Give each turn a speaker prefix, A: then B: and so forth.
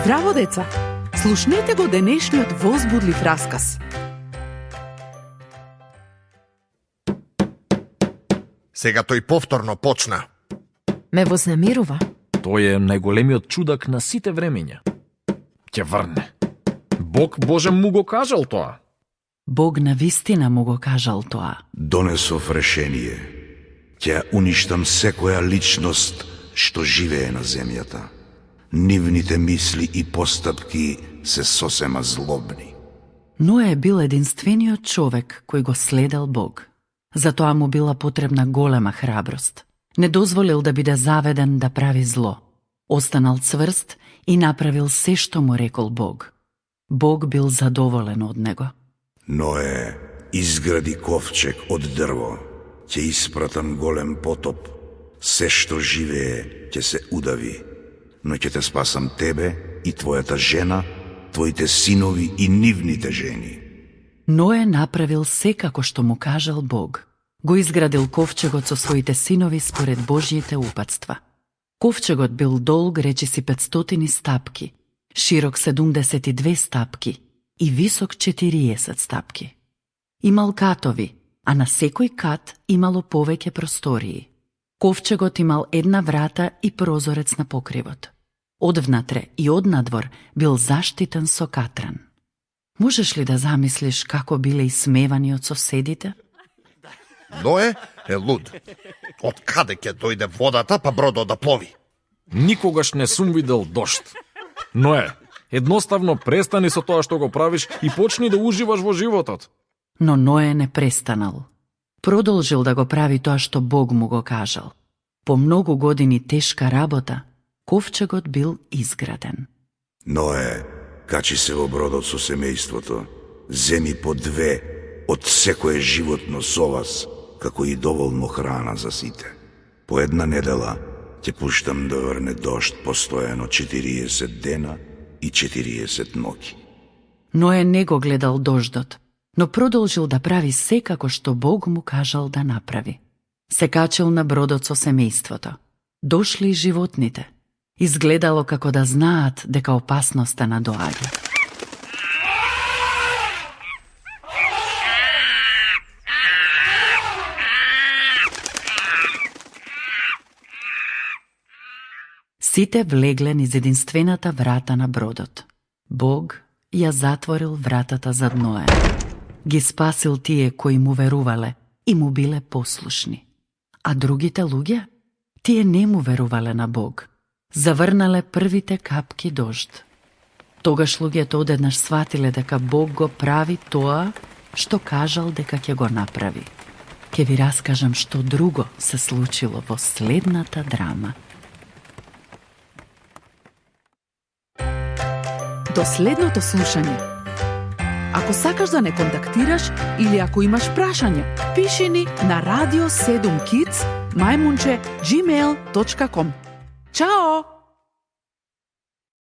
A: Здраво, деца! Слушнете го денешниот возбудлив расказ.
B: Сега тој повторно почна.
C: Ме вознемирува.
D: Тој е најголемиот чудак на сите времења. Ќе врне. Бог Боже му го кажал тоа.
E: Бог навистина му го кажал тоа.
F: Донесов решение. Ќе уништам секоја личност што живее на земјата. Нивните мисли и постапки се сосема злобни.
E: Ноe бил единствениот човек кој го следел Бог. Затоа му била потребна голема храброст. Не дозволил да биде заведен да прави зло. Останал цврст и направил се што му рекол Бог. Бог бил задоволен од него.
F: Ноe изгради ковчег од дрво. Ќе испратам голем потоп. Се што живее ќе се удави. Но ќе те спасам тебе и твојата жена, твоите синови и нивните жени.
E: Ноe направил се како што му кажал Бог. Го изградил ковчегот со своите синови според Божјите упатства. Ковчегот бил долг речиси 500 стапки, широк 72 стапки и висок 40 стапки. Имал катови, а на секој кат имало повеќе простории. Ковчегот имал една врата и прозорец на покривот. Одвнатре и однадвор бил заштитен со катран. Можеш ли да замислиш како биле исмевани од соседите?
B: Ноe е луд. Од каде ќе дојде водата па бродот да плови?
D: Никогаш не сум видел дожд. Ноe, едноставно престани со тоа што го правиш и почни да уживаш во животот.
E: Но Ноe не престанал. Продолжил да го прави тоа што Бог му го кажал. По многу години тешка работа, ковчегот бил изграден.
F: Ноe качи се во бродот со семејството, земи по 2 од секое животно со вас, како и доволно храна за сите. По една недела ќе пуштам да врне дожд постојано 40 дена и 40 ноќи.
E: Ноe не го гледал дождот, но продолжил да прави се како што Бог му кажал да направи. Се качил на бродот со семејството. Дошли и животните. Изгледало како да знаат дека опасноста надоаѓа. Сите влегле низ единствената врата на бродот. Бог ја затворил вратата зад Ноe. Ги спасил тие кои му верувале и му биле послушни. А другите луѓе? Тие не му верувале на Бог. Заврнале првите капки дожд. Тогаш луѓето одеднаш сватиле дека Бог го прави тоа што кажал дека ќе го направи. Ке ви раскажам што друго се случило во следната драма.
A: До следното слушање. Ако сакаш да не контактираш или ако имаш прашање, пиши ни на radio7kids@gmail.com. Чао!